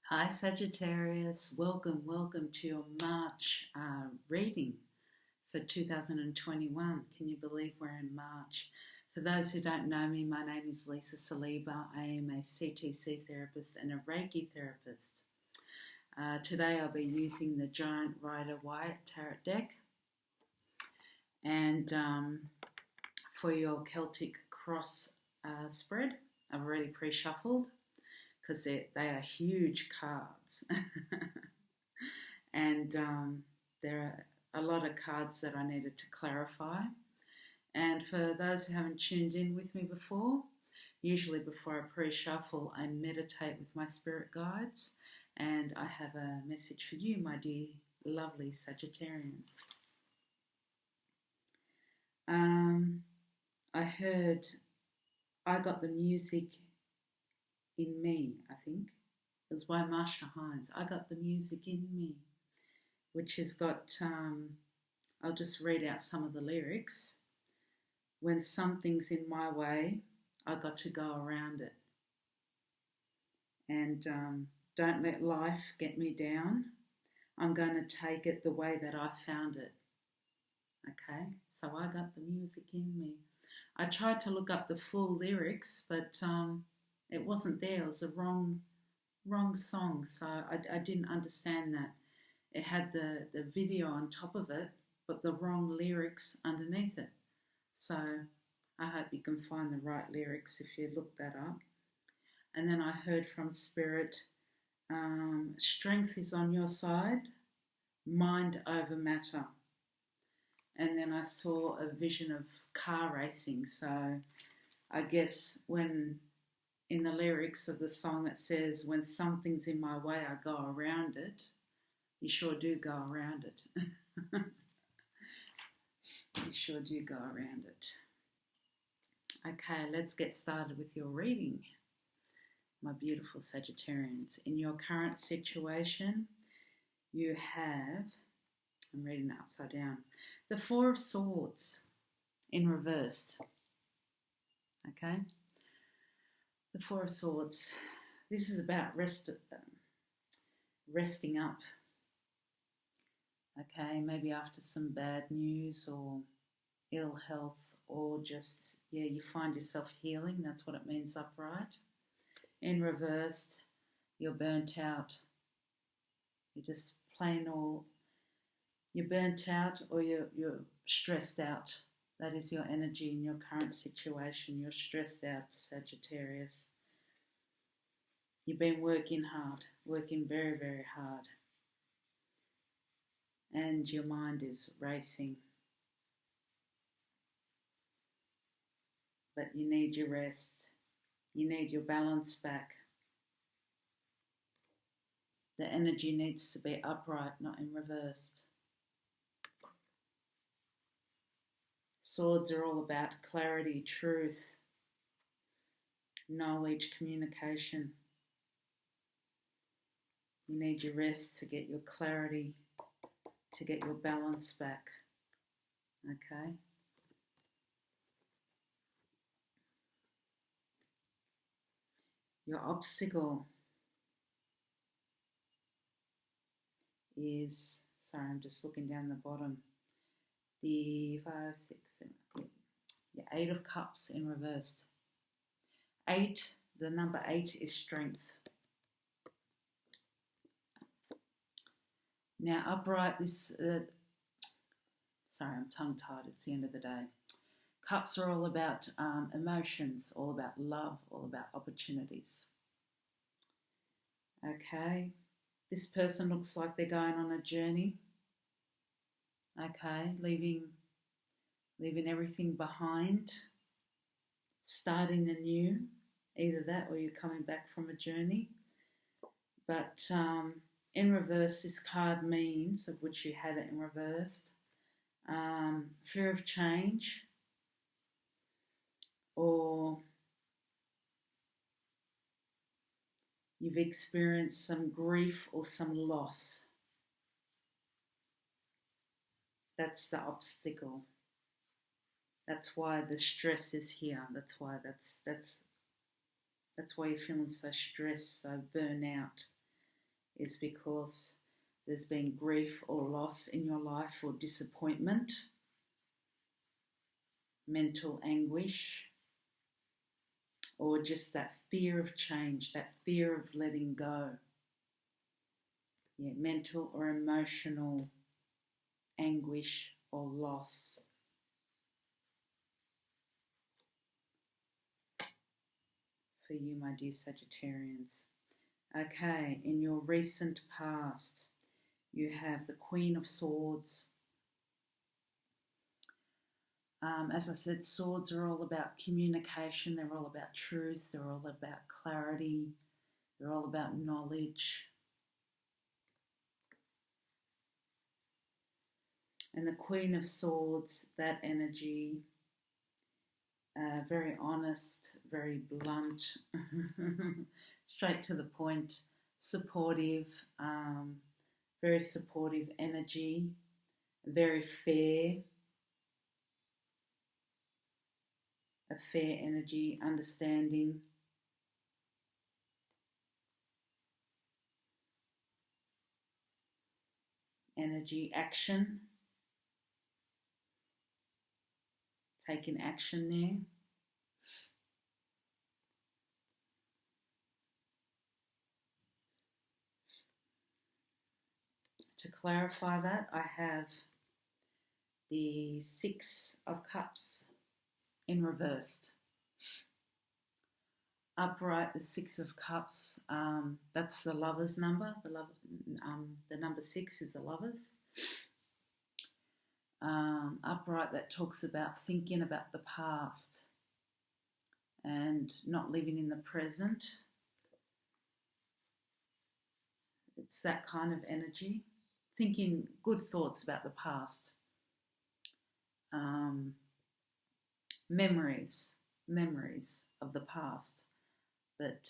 Hi Sagittarius, welcome to your March reading for 2021. Can you believe we're in March? For those who don't know me, my name is Lisa Saliba. I am a CTC therapist and a Reiki therapist. Today I'll be using the Giant Rider Waite Tarot deck, and for your Celtic Cross spread, I've already pre-shuffled because they are huge cards. And there are a lot of cards that I needed to clarify. And for those who haven't tuned in with me before, usually before I pre-shuffle, I meditate with my spirit guides, and I have a message for you, my dear, lovely Sagittarians. I heard I Got the Music in Me, I think. It was by Marsha Hines. I Got the Music in Me, which has got, I'll just read out some of the lyrics. When something's in my way, I got to go around it. And don't let life get me down. I'm going to take it the way that I found it. Okay, so I got the music in me. I tried to look up the full lyrics, but it wasn't there. It was a wrong song, so I didn't understand that. It had the video on top of it, but the wrong lyrics underneath it. So I hope you can find the right lyrics if you look that up. And then I heard from Spirit, strength is on your side, mind over matter. And then I saw a vision of car racing. So I guess when in the lyrics of the song it says, when something's in my way, I go around it. You sure do go around it. You sure do go around it. Okay, let's get started with your reading, my beautiful Sagittarians. In your current situation, you have, I'm reading it upside down, the Four of Swords in reverse. Okay? The Four of Swords. This is about resting up. Okay, maybe after some bad news or ill health, or just, you find yourself healing. That's what it means upright. In reverse, you're burnt out. You're just you're burnt out, or you're stressed out. That is your energy in your current situation. You're stressed out, Sagittarius. You've been working hard, working very, very hard. And your mind is racing. But you need your rest. You need your balance back. The energy needs to be upright, not in reverse. Swords are all about clarity, truth, knowledge, communication. You need your rest to get your clarity, to get your balance back. Okay? Your obstacle is, sorry, I'm just looking down the bottom. The 5, 6, 7, 8. Yeah, 8 of Cups in reverse. 8, the number 8 is strength. Now upright, sorry, I'm tongue-tied, it's the end of the day. Cups are all about emotions, all about love, all about opportunities. Okay, this person looks like they're going on a journey. Okay, leaving everything behind, starting anew, either that or you're coming back from a journey. But in reverse, this card means, of which you had it in reverse, fear of change, or you've experienced some grief or some loss. That's the obstacle. That's why the stress is here. That's why you're feeling so stressed, so burnt out. is because there's been grief or loss in your life, or disappointment, mental anguish, or just that fear of change, that fear of letting go. Yeah, mental or emotional anguish or loss. For you, my dear Sagittarians. Okay, in your recent past, you have the Queen of Swords. As I said, swords are all about communication. They're all about truth. They're all about clarity. They're all about knowledge. And the Queen of Swords, that energy, very honest, very blunt, straight to the point, supportive, very supportive energy, very fair, a fair energy, understanding. Energy, action, taking action there. To clarify that, I have the Six of Cups in reversed. Upright, the Six of Cups, that's the Lover's number. The number 6 is the Lovers. Upright, that talks about thinking about the past and not living in the present. It's that kind of energy. Thinking good thoughts about the past. Memories of the past. But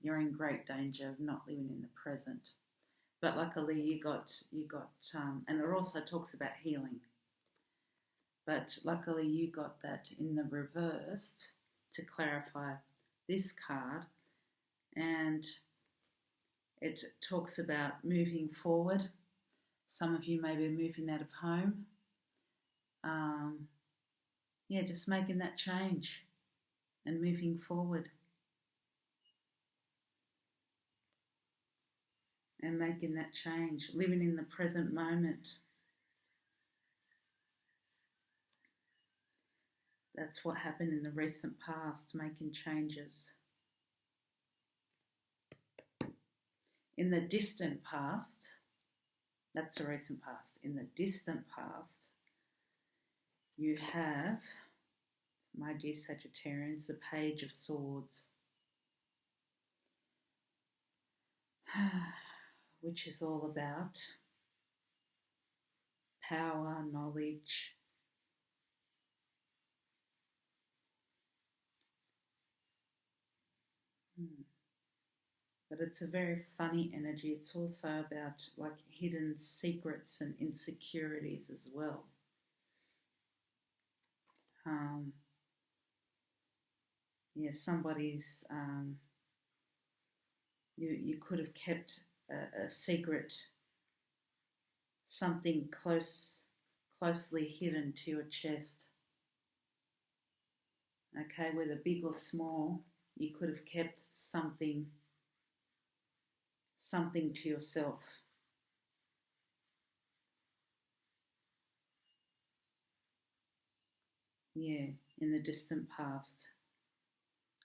you're in great danger of not living in the present. But luckily you got, and it also talks about healing. But luckily you got that in the reversed to clarify this card. And it talks about moving forward. Some of you may be moving out of home. Just making that change and moving forward. And making that change, living in the present moment. That's what happened in the recent past, making changes. In the distant past, that's the recent past. In the distant past, you have, my dear Sagittarians, the Page of Swords, which is all about power, knowledge, but it's a very funny energy. It's also about like hidden secrets and insecurities as well. Somebody's, you could have kept a secret, something closely hidden to your chest. Okay, whether big or small, you could have kept something to yourself. In the distant past.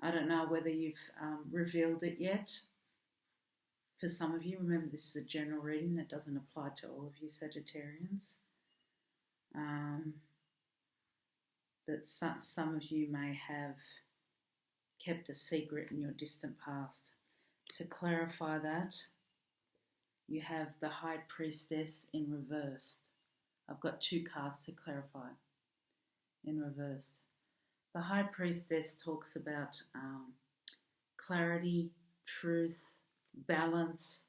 I don't know whether you've revealed it yet. For some of you, remember this is a general reading that doesn't apply to all of you Sagittarians. But some of you may have kept a secret in your distant past. To clarify that, you have the High Priestess in reversed. I've got 2 cards to clarify in reversed. The High Priestess talks about clarity, truth, balance,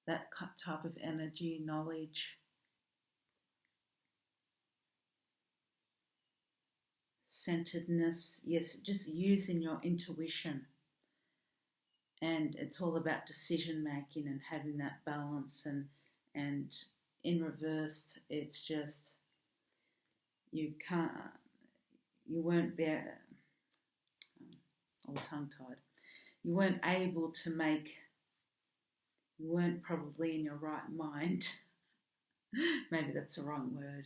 that type of energy, knowledge. Centeredness, yes, just using your intuition And it's all about decision making and having that balance. And in reverse, it's just you weren't all tongue tied. You weren't able to make. You weren't probably in your right mind. Maybe that's the wrong word.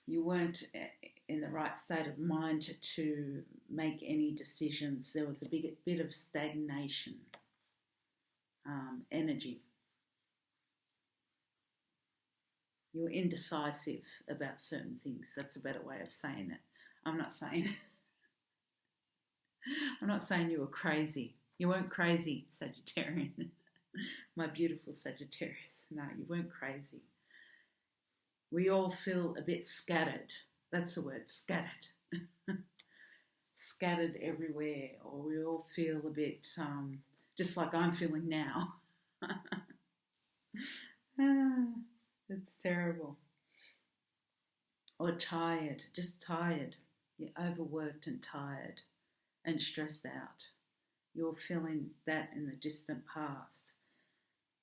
You weren't in the right state of mind to make any decisions. There was a bit of stagnation, energy. You were indecisive about certain things. That's a better way of saying it. I'm not saying you were crazy. You weren't crazy, Sagittarian. My beautiful Sagittarius. No, you weren't crazy. We all feel a bit scattered. That's the word, scattered. Scattered everywhere. Or we all feel a bit, just like I'm feeling now. It's terrible. Or tired, just tired. You're overworked and tired and stressed out. You're feeling that in the distant past.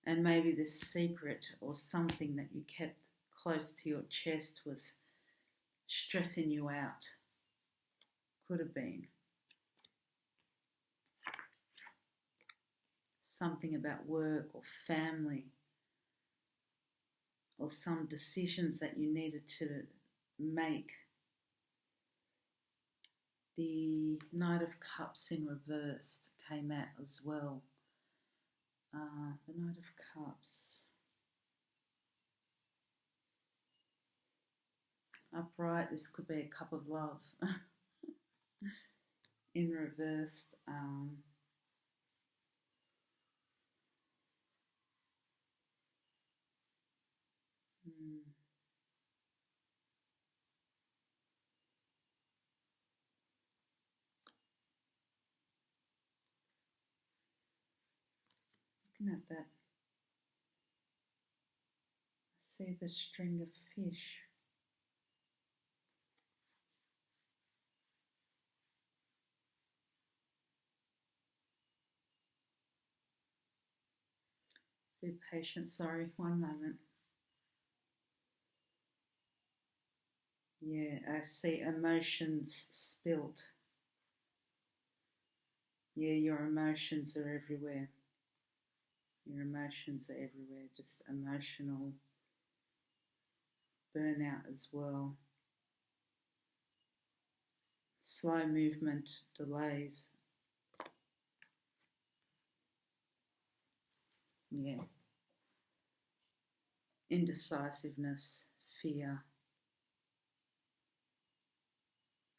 And maybe this secret or something that you kept close to your chest was stressing you out. Could have been. Something about work or family or some decisions that you needed to make. The Knight of Cups in reverse came out as well. The Knight of Cups. Upright, this could be a cup of love. In reverse, looking at that, I see the string of fish. Be patient, sorry, one moment. Yeah, I see emotions spilt. Yeah, your emotions are everywhere. Your emotions are everywhere, just emotional burnout as well. Slow movement, delays. Yeah. Indecisiveness, fear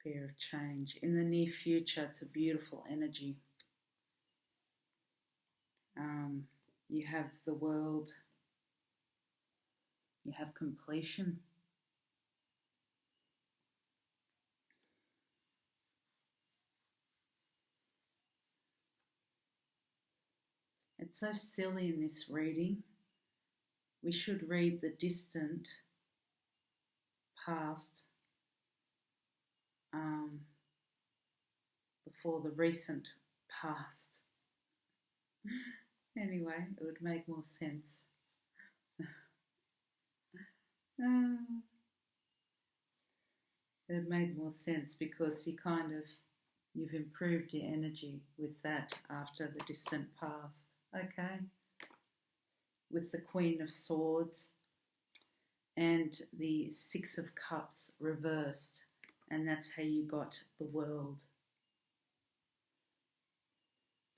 of change. In the near future, it's a beautiful energy. You have the world, you have completion. It's so silly in this reading. We should read the distant past before the recent past. Anyway, it would make more sense. It made more sense because you've improved your energy with that after the distant past. Okay? With the Queen of Swords and the Six of Cups reversed, and that's how you got the world.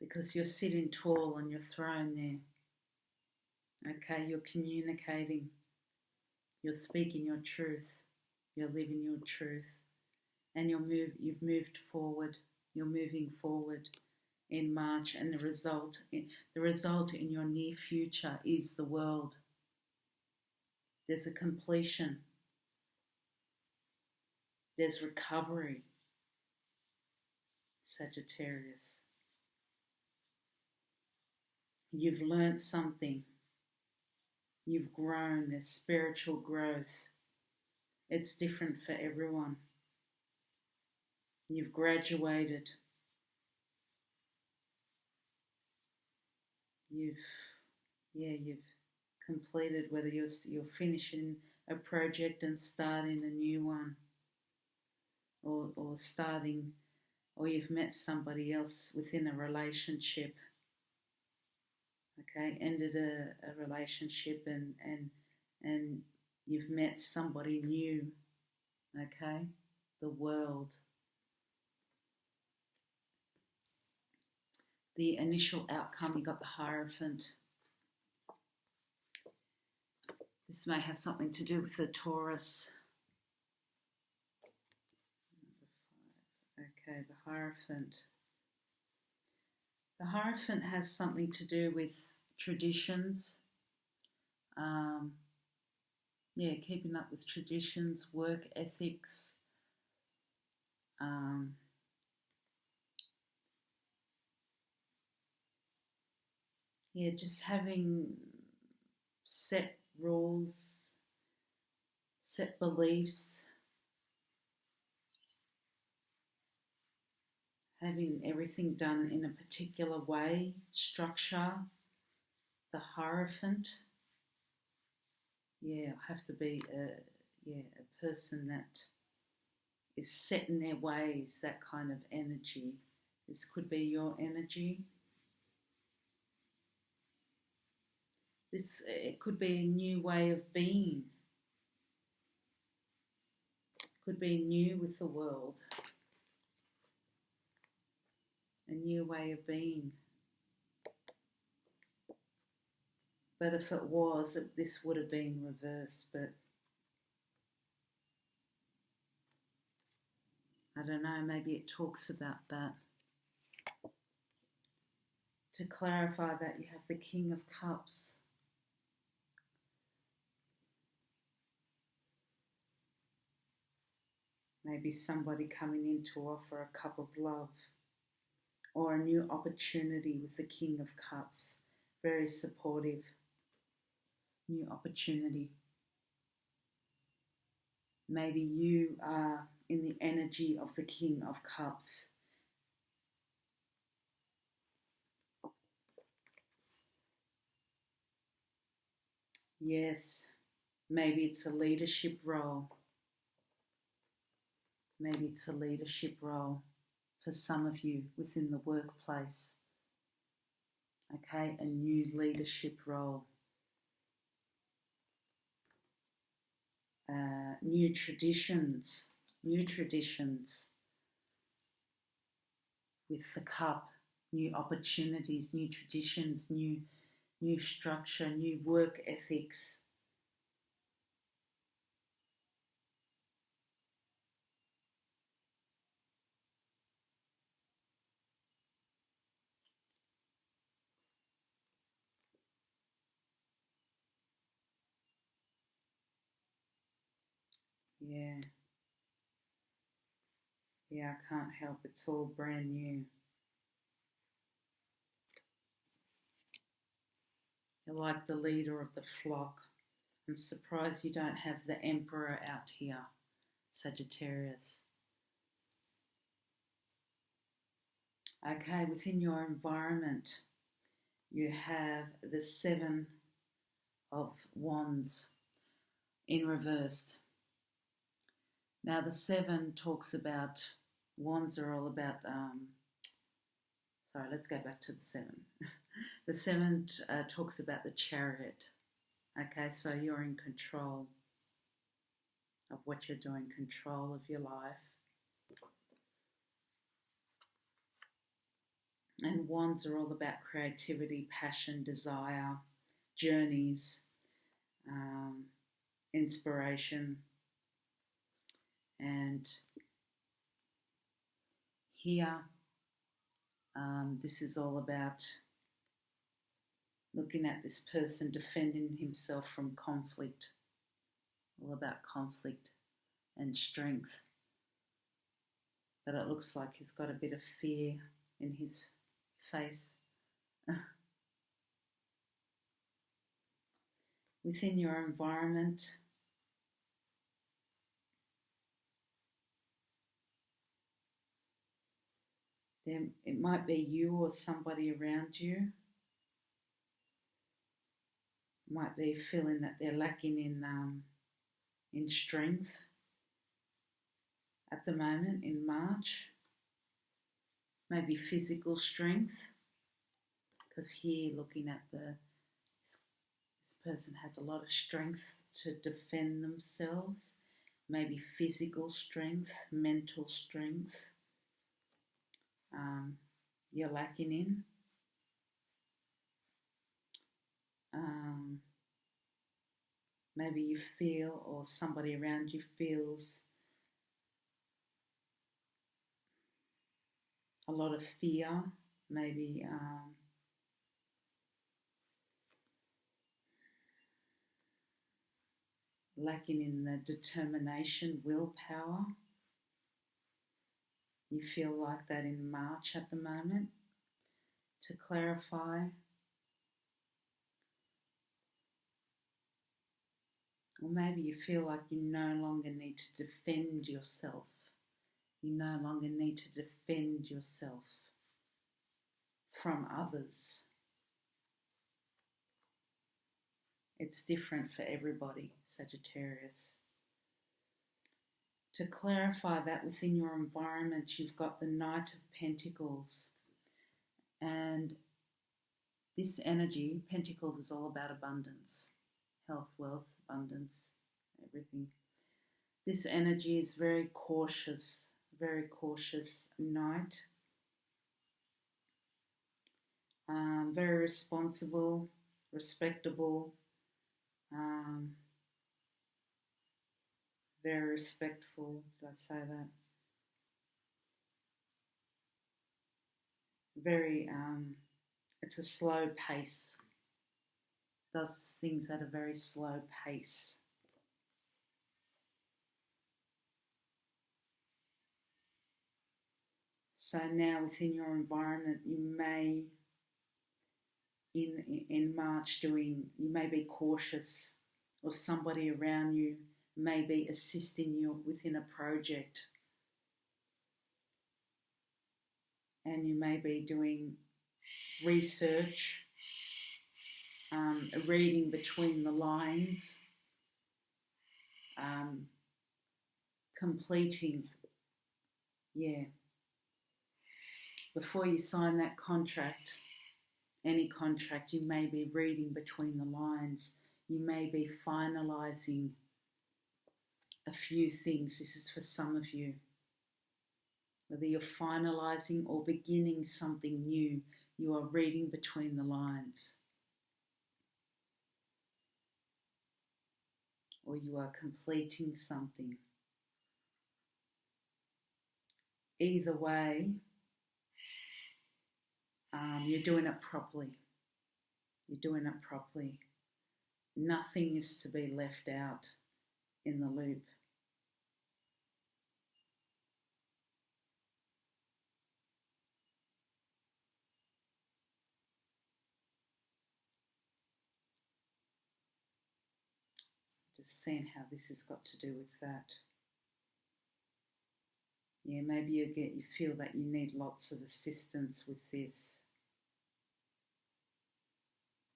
Because you're sitting tall on your throne there. Okay, you're communicating, you're speaking your truth, you're living your truth, and you've moved forward, you're moving forward in March, and the result in your near future is the world. There's a completion. There's recovery, Sagittarius. You've learnt something. You've grown. There's spiritual growth. It's different for everyone. You've graduated. you've completed, whether you're finishing a project and starting a new one, or starting, or you've met somebody else within a relationship. Okay, ended a relationship, and you've met somebody new. Okay, the world. The initial outcome, you got the Hierophant. This may have something to do with the Taurus. Okay, the Hierophant. The Hierophant has something to do with traditions. Keeping up with traditions, work ethics. Just having set rules, set beliefs, having everything done in a particular way, structure. The Hierophant. Have to be a person that is set in their ways, that kind of energy. This could be your energy. It could be a new way of being. Could be new with the world. A new way of being. But if it was, this would have been reversed. But I don't know, maybe it talks about that. To clarify that, you have the King of Cups. Maybe somebody coming in to offer a cup of love, or a new opportunity with the King of Cups. Very supportive. New opportunity. Maybe you are in the energy of the King of Cups. Yes, maybe it's a leadership role. Maybe it's a leadership role for some of you within the workplace. Okay, a new leadership role. New traditions with the cup, new opportunities, new traditions, new structure, new work ethics. I can't help, it's all brand new. You're like the leader of the flock. I'm surprised you don't have the Emperor out here, Sagittarius. Okay, within your environment, you have the Seven of Wands in reverse. Now, the Seven talks about, Wands are all about, let's go back to the Seven. The Seven talks about the Chariot. Okay, so you're in control of what you're doing, control of your life. And Wands are all about creativity, passion, desire, journeys, inspiration. And here, this is all about looking at this person defending himself from conflict. All about conflict and strength. But it looks like he's got a bit of fear in his face. Within your environment, then it might be you or somebody around you Might be feeling that they're lacking in strength at the moment in March. Maybe physical strength, because here looking at this person has a lot of strength to defend themselves. Maybe physical strength, mental strength, you're lacking in. Maybe you feel, or somebody around you feels, a lot of fear, maybe lacking in the determination, willpower. You feel like that in March at the moment. To clarify, or maybe you feel like you no longer need to defend yourself. You no longer need to defend yourself from others. It's different for everybody, Sagittarius. To clarify that within your environment, you've got the Knight of Pentacles. And this energy, Pentacles, is all about abundance, health, wealth, abundance, everything. This energy is very cautious Knight. Very responsible, respectable, very respectful, did I say that? Very, it's a slow pace, does things at a very slow pace. So now within your environment, you may, in March you may be cautious, or somebody around you may be assisting you within a project. And you may be doing research, reading between the lines, completing, before you sign that contract, any contract, you may be reading between the lines. You may be finalising a few things. This is for some of you. Whether you're finalising or beginning something new, you are reading between the lines. Or you are completing something. Either way, you're doing it properly. You're doing it properly. Nothing is to be left out in the loop. Just seeing how this has got to do with that. Yeah, maybe you feel that you need lots of assistance with this,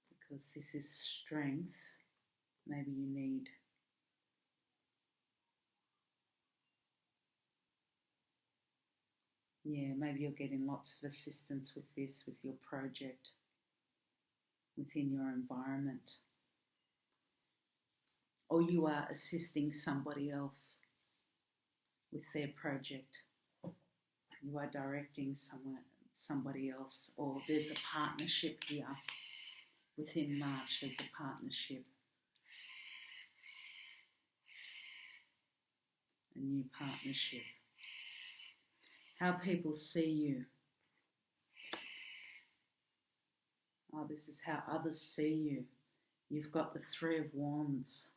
because this is strength. Maybe you need maybe you're getting lots of assistance with this, with your project, within your environment. Or you are assisting somebody else with their project. You are directing somebody else, or there's a partnership here. Within March, there's a partnership. A new partnership. How people see you. Oh, this is how others see you. You've got the Three of Wands.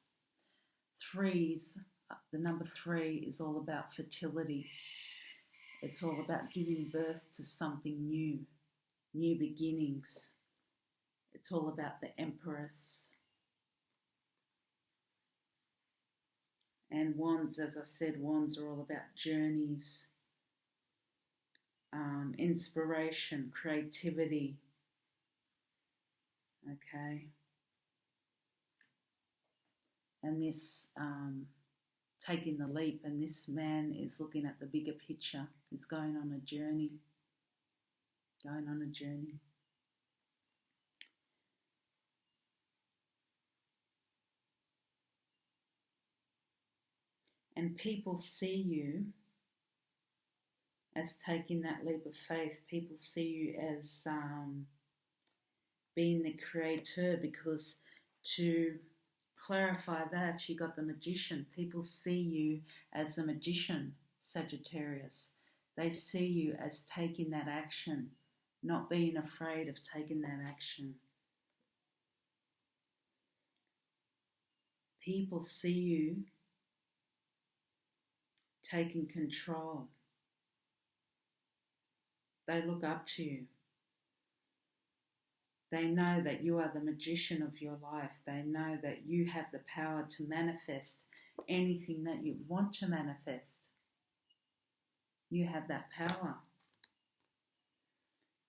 The number 3 is all about fertility. It's all about giving birth to something new beginnings. It's all about the Empress. And Wands, as I said, Wands are all about journeys, inspiration, creativity. Okay. and this taking the leap, and this man is looking at the bigger picture. He's going on a journey. And people see you as taking that leap of faith. People see you as being the creator, because to clarify that, you got the magician. People see you as a magician, Sagittarius. They see you as taking that action, not being afraid of taking that action. People see you taking control. They look up to you. They know that you are the magician of your life. They know that you have the power to manifest anything that you want to manifest. You have that power.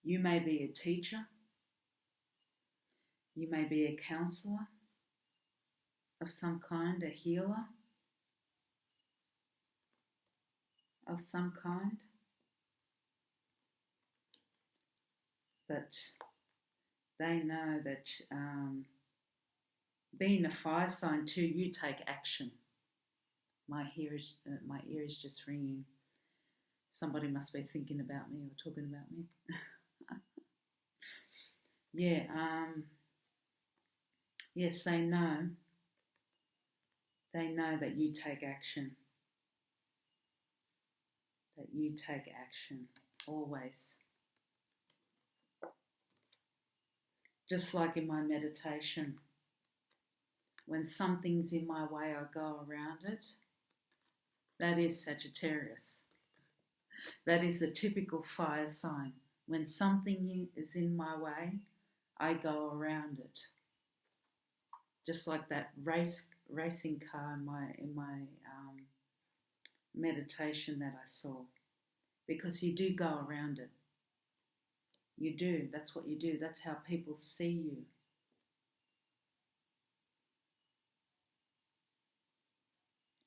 You may be a teacher. You may be a counselor of some kind, a healer of some kind. But they know that being a fire sign too, you take action. My ear is just ringing. Somebody must be thinking about me or talking about me. Yes, they know. They know that you take action. That you take action, always. Just like in my meditation, when something's in my way, I go around it. That is Sagittarius. That is a typical fire sign. When something is in my way, I go around it. Just like that racing car in my meditation that I saw. Because you do go around it. You do. That's what you do. That's how people see you.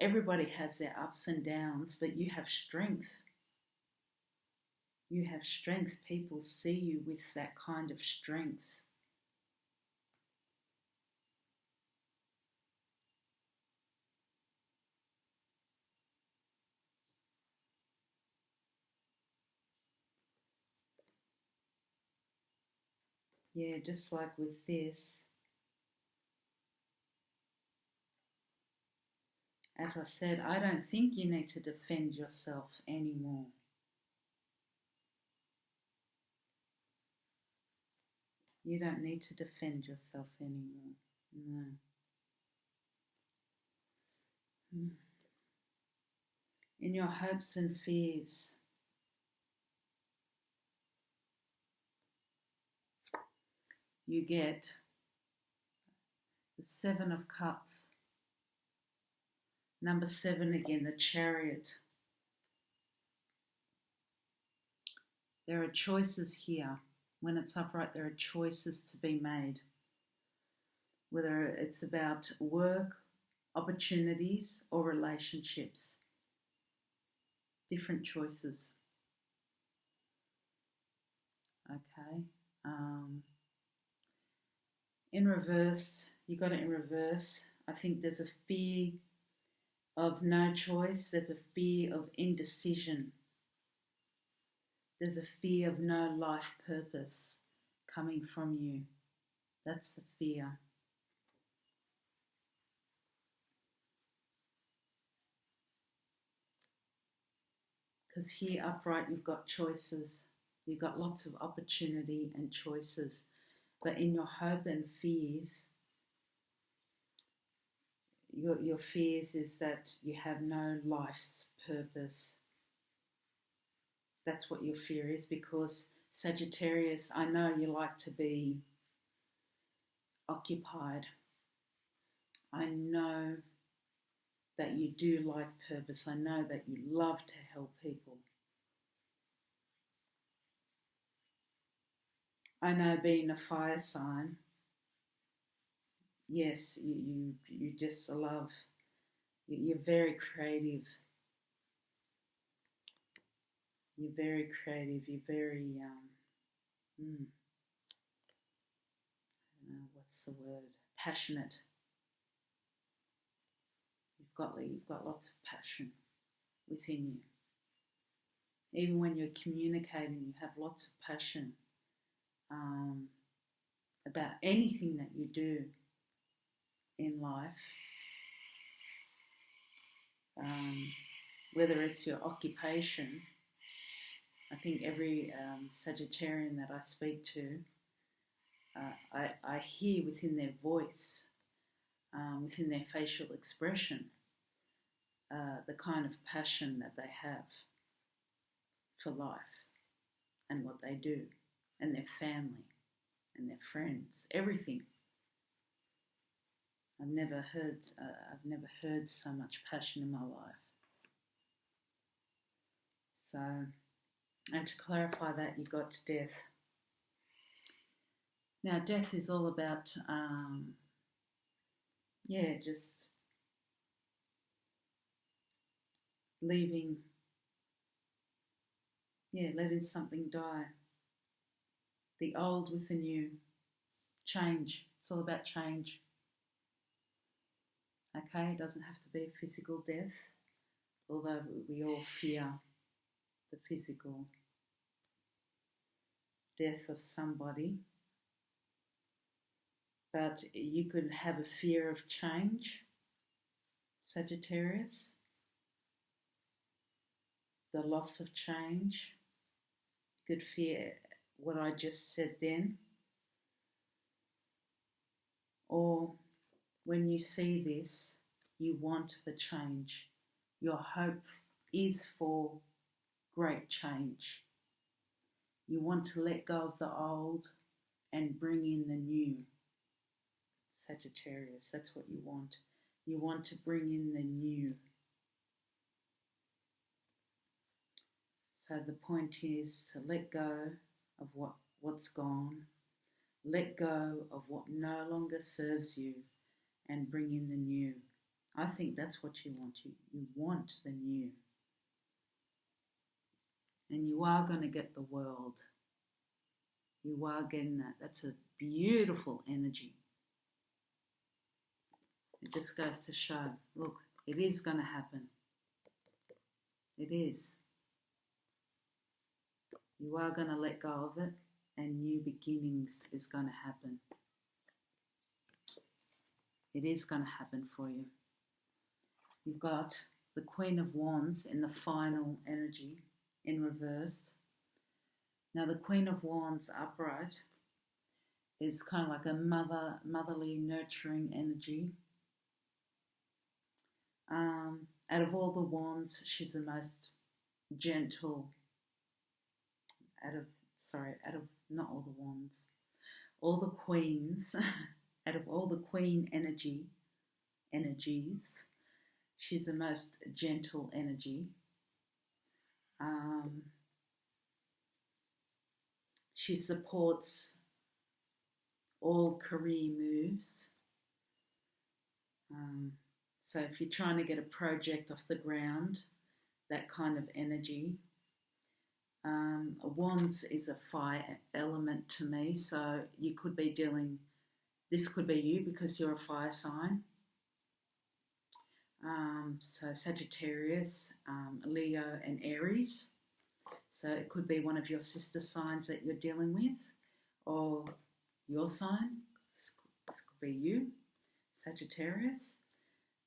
Everybody has their ups and downs, but you have strength. You have strength. People see you with that kind of strength. Yeah, just like with this, as I said, I don't think you need to defend yourself anymore. You don't need to defend yourself anymore. No. In your hopes and fears, you get the 7 of Cups. Number 7 again, the Chariot. There are choices here. When it's upright, there are choices to be made. Whether it's about work, opportunities, or relationships. Different choices. Okay. In reverse, you got it in reverse. I think there's a fear of no choice. There's a fear of indecision. There's a fear of no life purpose coming from you. That's the fear. Because here upright, you've got choices. You've got lots of opportunity and choices. But in your hope and fears, your fears is that you have no life's purpose. That's what your fear is, because Sagittarius, I know you like to be occupied. I know that you do like purpose. I know that you love to help people. I know being a fire sign, yes, you just love. You're very creative. You're very creative. You're very I don't know what's the word. Passionate. You've got lots of passion within you. Even when you're communicating, you have lots of passion about anything that you do in life, whether it's your occupation. I think every Sagittarian that I speak to, I hear within their voice, within their facial expression, the kind of passion that they have for life and what they do, and their family and their friends, everything. I've never heard so much passion in my life. So, and to clarify that, you got death. Now, death is all about, just leaving, letting something die. The old with the new. Change. It's all about change. Okay, it doesn't have to be physical death, although we all fear the physical death of somebody. But you could have a fear of change, Sagittarius, the loss of change. You could fear what I just said then. Or when you see this, you want the change. Your hope is for great change. You want to let go of the old and bring in the new. Sagittarius, that's what you want. You want to bring in the new. So the point is to let go of what's gone, let go of what no longer serves you, and bring in the new. I think that's what you want. You want the new. And you are going to get the world. You are getting that. That's a beautiful energy. It just goes to show, look, it is going to happen. It is. You are going to let go of it, and new beginnings is going to happen. It is going to happen for you. You've got the Queen of Wands in the final energy in reverse. Now the Queen of Wands upright is kind of like a motherly, nurturing energy. Out of all the wands, she's the most gentle. Not all the wands, all the queens, out of all the queen energies, she's the most gentle energy. She supports all career moves. So if you're trying to get a project off the ground, that kind of energy. Wands is a fire element to me, so you could be this could be you because you're a fire sign. So Sagittarius, Leo and Aries. So it could be one of your sister signs that you're dealing with, or your sign. This could be you, Sagittarius.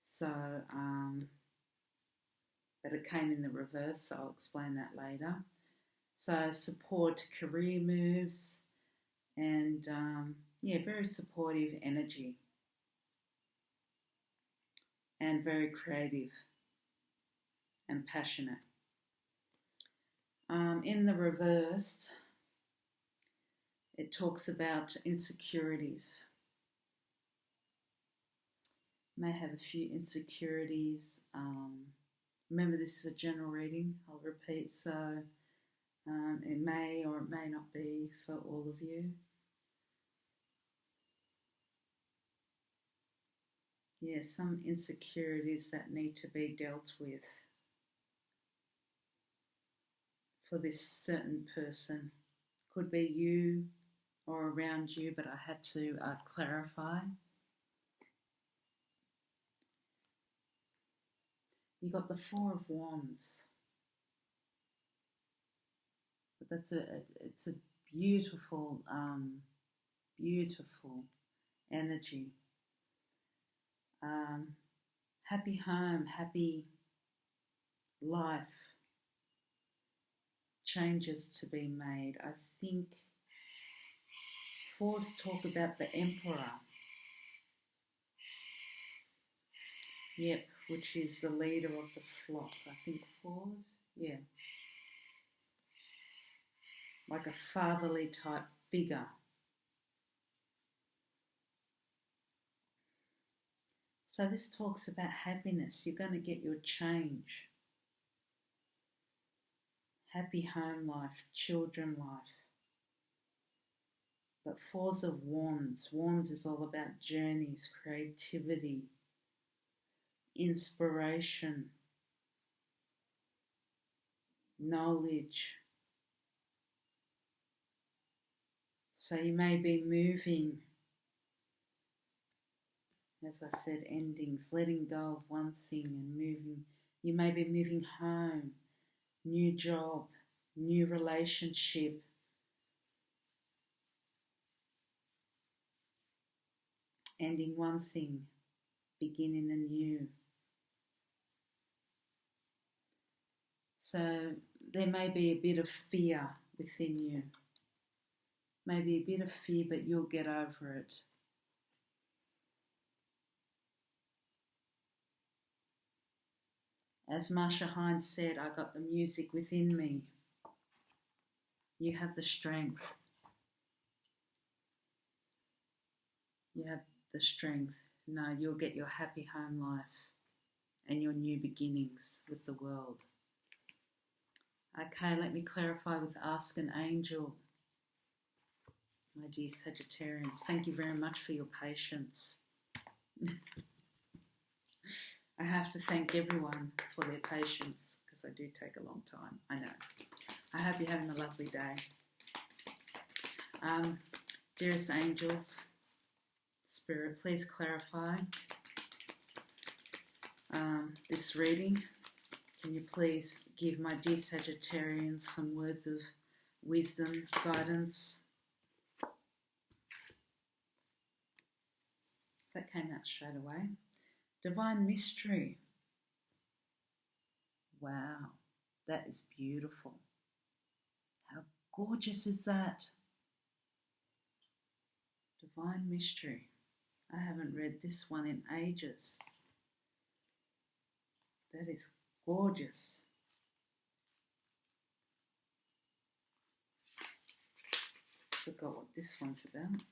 So, but it came in the reverse, so I'll explain that later. So support career moves and, very supportive energy and very creative and passionate. In the reverse, it talks about insecurities. May have a few insecurities. Remember, this is a general reading, I'll repeat, so it may or it may not be for all of you. Yeah, some insecurities that need to be dealt with for this certain person. Could be you or around you, but I had to clarify. You got the Four of Wands, but it's a beautiful, beautiful energy. Happy home, happy life, changes to be made. I think fours talk about the Emperor. Yep, which is the leader of the flock. I think fours, yeah. Like a fatherly type figure. So this talks about happiness. You're going to get your change. Happy home life, children life. But Fours of Wands. Wands is all about journeys, creativity, inspiration, knowledge. So you may be moving, as I said, endings, letting go of one thing and moving. You may be moving home, new job, new relationship. Ending one thing, beginning a new. So there may be a bit of fear within you. Maybe a bit of fear, but you'll get over it. As Marsha Hines said, I got the music within me. You have the strength. You have the strength. No, you'll get your happy home life and your new beginnings with the world. Okay, let me clarify with Ask an Angel. My dear Sagittarians, thank you very much for your patience. I have to thank everyone for their patience because I do take a long time. I know. I hope you're having a lovely day. Dearest angels, Spirit, please clarify this reading. Can you please give my dear Sagittarians some words of wisdom, guidance? That came out straight away. Divine mystery. Wow, that is beautiful. How gorgeous is that? Divine mystery. I haven't read this one in ages. That is gorgeous. Forgot what this one's about.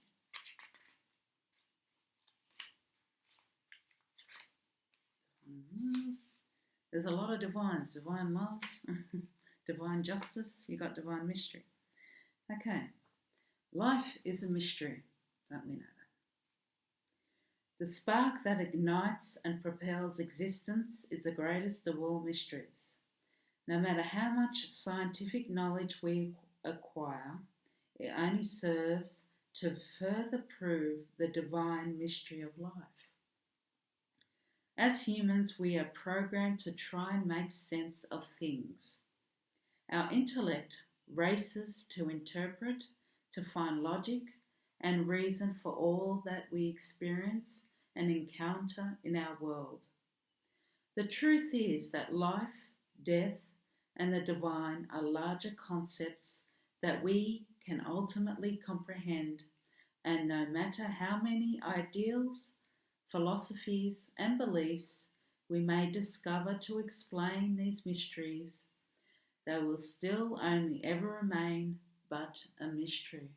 There's a lot of divines. Divine love, divine justice, you got divine mystery. Okay, life is a mystery, don't we know that? The spark that ignites and propels existence is the greatest of all mysteries. No matter how much scientific knowledge we acquire, it only serves to further prove the divine mystery of life. As humans, we are programmed to try and make sense of things. Our intellect races to interpret, to find logic and reason for all that we experience and encounter in our world. The truth is that life, death, and the divine are larger concepts that we can ultimately comprehend, and no matter how many ideals, philosophies and beliefs we may discover to explain these mysteries, they will still only ever remain but a mystery.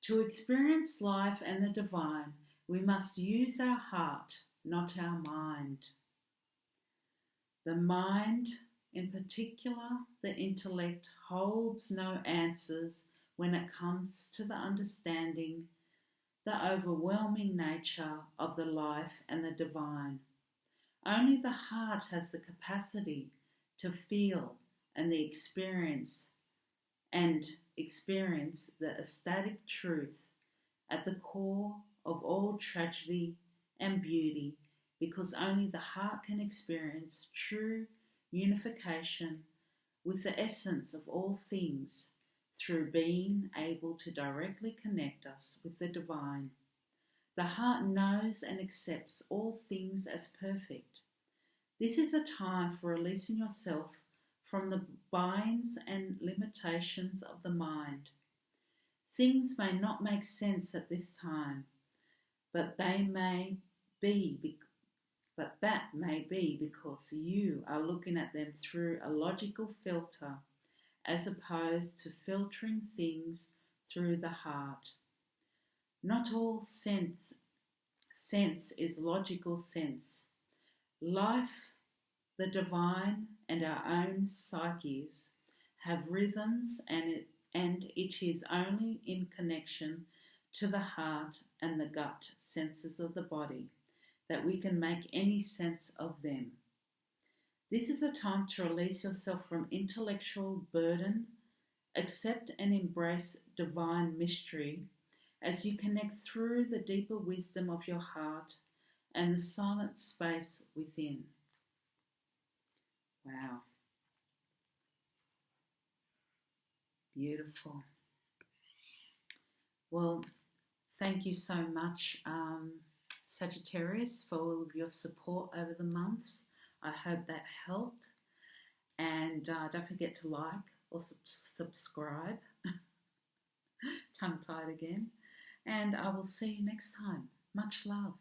To experience life and the divine, we must use our heart, not our mind. The mind, in particular the intellect, holds no answers when it comes to the understanding the overwhelming nature of the life and the divine. Only the heart has the capacity to feel and experience the ecstatic truth at the core of all tragedy and beauty, because only the heart can experience true unification with the essence of all things through being able to directly connect us with the divine. The heart knows and accepts all things as perfect. This is a time for releasing yourself from the binds and limitations of the mind. Things may not make sense at this time, but that may be because you are looking at them through a logical filter, as opposed to filtering things through the heart. Not all sense is logical sense. Life, the divine, and our own psyches have rhythms, and it is only in connection to the heart and the gut senses of the body that we can make any sense of them. This is a time to release yourself from intellectual burden, accept and embrace divine mystery as you connect through the deeper wisdom of your heart and the silent space within. Wow. Beautiful. Well, thank you so much, Sagittarius, for all of your support over the months. I hope that helped. And don't forget to like or subscribe. Tongue-tied again. And I will see you next time. Much love.